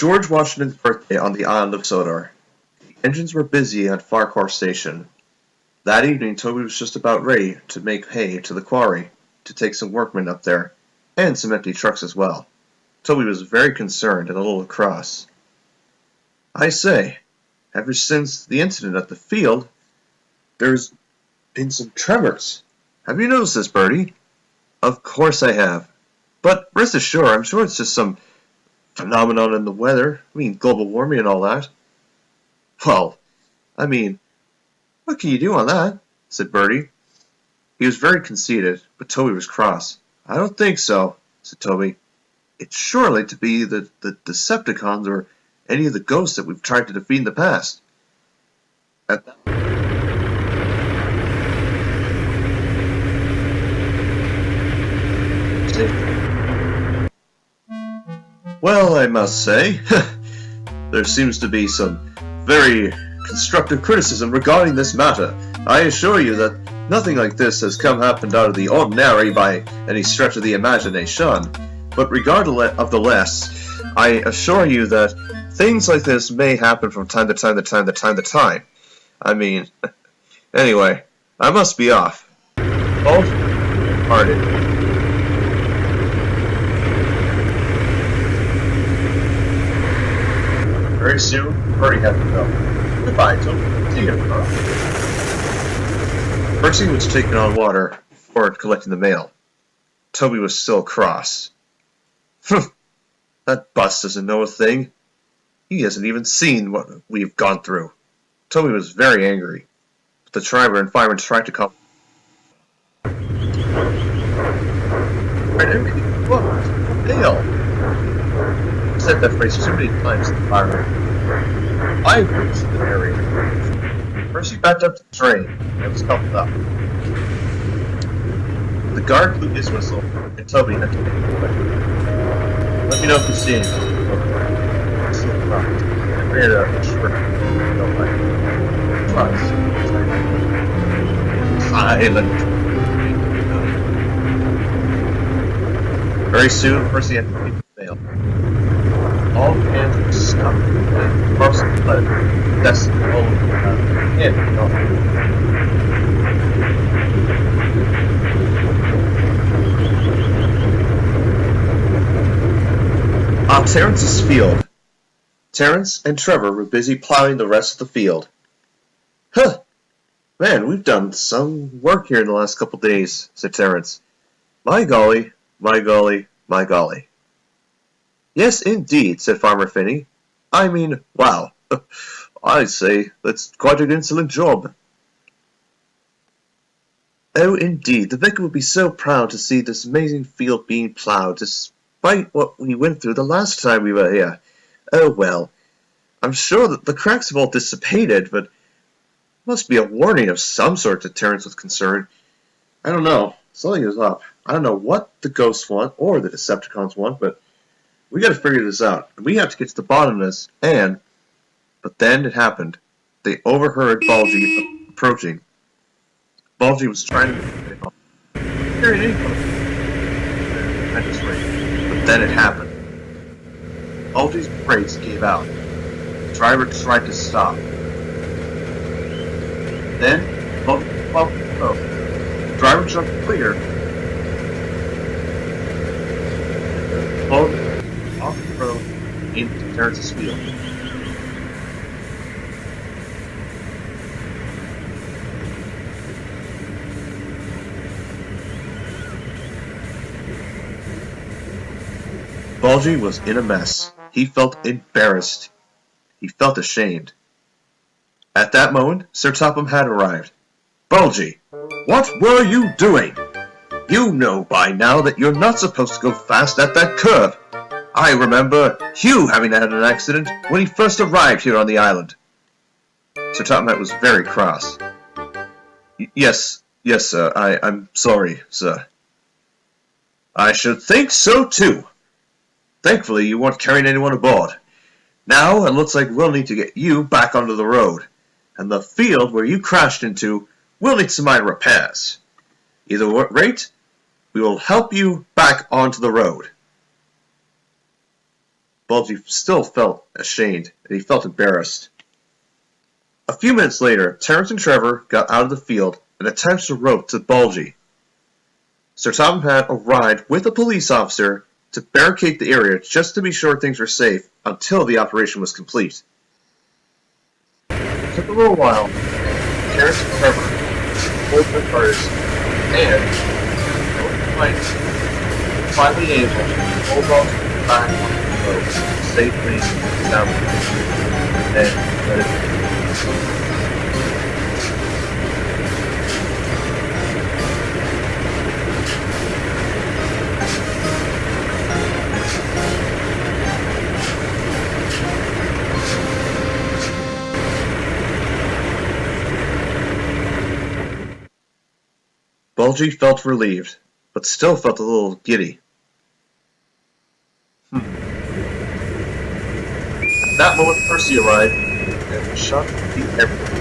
George Washington's birthday on the island of Sodor. The engines were busy at Farquhar Station. That evening Toby was just about ready to make hay to the quarry, to take some workmen up there, and some empty trucks as well. Toby was very concerned and a little cross. I say, ever since the incident at the field, there's been some tremors. Have you noticed this, Bertie? Of course I have. But rest assured, I'm sure it's just some phenomenon in the weather. I mean, global warming and all that. Well, I mean, what can you do on that? Said Bertie. He was very conceited, but Toby was cross. I don't think so, said Toby. It's surely to be the Decepticons or any of the ghosts that we've tried to defeat in the past. At that Well, I must say, there seems to be some very constructive criticism regarding this matter. I assure you that nothing like this has happened out of the ordinary by any stretch of the imagination. But regardless of the less, I assure you that things like this may happen from time to time. I mean, anyway, I must be off. Both parted. Very soon, Bertie had to go. Goodbye, Toby. See you tomorrow. Percy was taking on water before collecting the mail. Toby was still cross. That bus doesn't know a thing. He hasn't even seen what we've gone through. Toby was very angry, but the driver and fireman tried to calm everything. What? Mail! He said that phrase too many times to the fireman. 5 weeks in the area. Percy backed up to the train and was coupled up. The guard blew his whistle, and Toby had to make it away. Let me know if you see anything. I figured out a short silent. Very soon, Percy had to keep the mail. All hands were stuck, and parcels fled, destined all and on Terence's field. Terence and Trevor were busy plowing the rest of the field. Huh! Man, we've done some work here in the last couple days, said Terence. My golly, my golly, my golly. Yes, indeed, said Farmer Finney. I mean, wow. I'd say that's quite an excellent job. Oh, indeed, the vicar would be so proud to see this amazing field being plowed, despite what we went through the last time we were here. Oh, well, I'm sure that the cracks have all dissipated, but must be a warning of some sort that Terence was concerned. I don't know. Something is up. I don't know what the ghosts want or the Decepticons want, but we gotta figure this out. We have to get to the bottom of this, but then it happened. They overheard Bulgy approaching. Bulgy was trying to carry an income. But then it happened. Bulgy's brakes gave out. The driver tried to stop. Then, the driver jumped clear. Off the road into Terence's field. Bulgy was in a mess. He felt embarrassed. He felt ashamed. At that moment, Sir Topham had arrived. Bulgy, what were you doing? You know by now that you're not supposed to go fast at that curve. I remember Hugh having had an accident when he first arrived here on the island. Sir Topham was very cross. Yes, sir. I'm sorry, sir. I should think so, too. Thankfully, you weren't carrying anyone aboard. Now, it looks like we'll need to get you back onto the road. And the field where you crashed into will need some minor repairs. Either rate, we will help you back onto the road. Bulgy still felt ashamed, and he felt embarrassed. A few minutes later, Terence and Trevor got out of the field and attached a rope to Bulgy. Sir Topham Hatt arrived with a police officer to barricade the area just to be sure things were safe until the operation was complete. It took a little while. Terence and Trevor pulled their cars and finally able to hold on to the back of the boat safely down and let it. Bulgy felt relieved, but still felt a little giddy. At that moment, Percy arrived and shot the everything.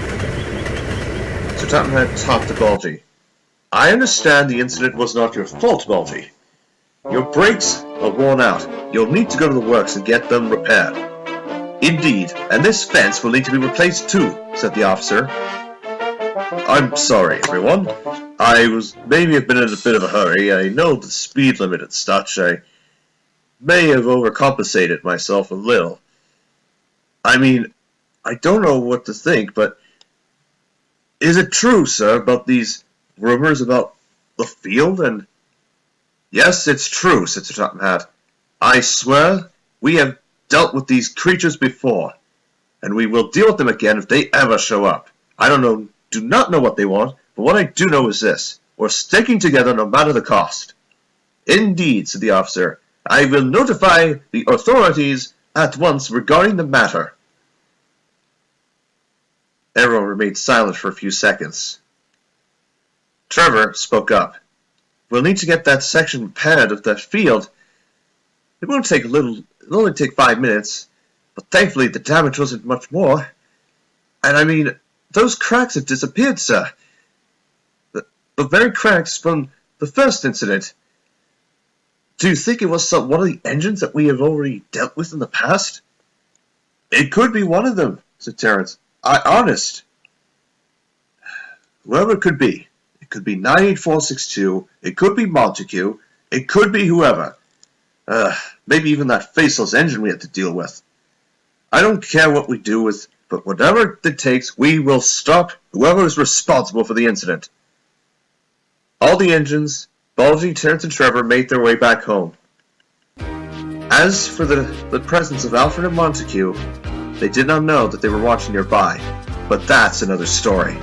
Sir Topham Hatt talked to Bulgy. I understand the incident was not your fault, Bulgy. Your brakes are worn out. You'll need to go to the works and get them repaired. Indeed, and this fence will need to be replaced too, said the officer. I'm sorry, everyone. I was maybe have been in a bit of a hurry. I know the speed limit and such. I may have overcompensated myself a little. I mean, I don't know what to think, but is it true, sir, about these rumors about the field and... Yes, it's true, said Sir Topham Hatt. I swear we have dealt with these creatures before, and we will deal with them again if they ever show up. Do not know what they want, but what I do know is this. We're sticking together no matter the cost. Indeed, said the officer. I will notify the authorities at once regarding the matter. Everyone remained silent for a few seconds. Trevor spoke up. We'll need to get that section repaired of that field. It won't take it'll only take 5 minutes, but thankfully the damage wasn't much more. And I mean, those cracks have disappeared, sir. The very cracks from the first incident. Do you think it was one of the engines that we have already dealt with in the past? It could be one of them, said Terence. Honest. Whoever it could be. It could be 98462. It could be Montague. It could be whoever. Maybe even that faceless engine we had to deal with. I don't care what we do with, but whatever it takes, we will stop whoever is responsible for the incident. All the engines, Bulgy, Terence, and Trevor made their way back home. As for the presence of Alfred and Montague, they did not know that they were watching nearby, but that's another story.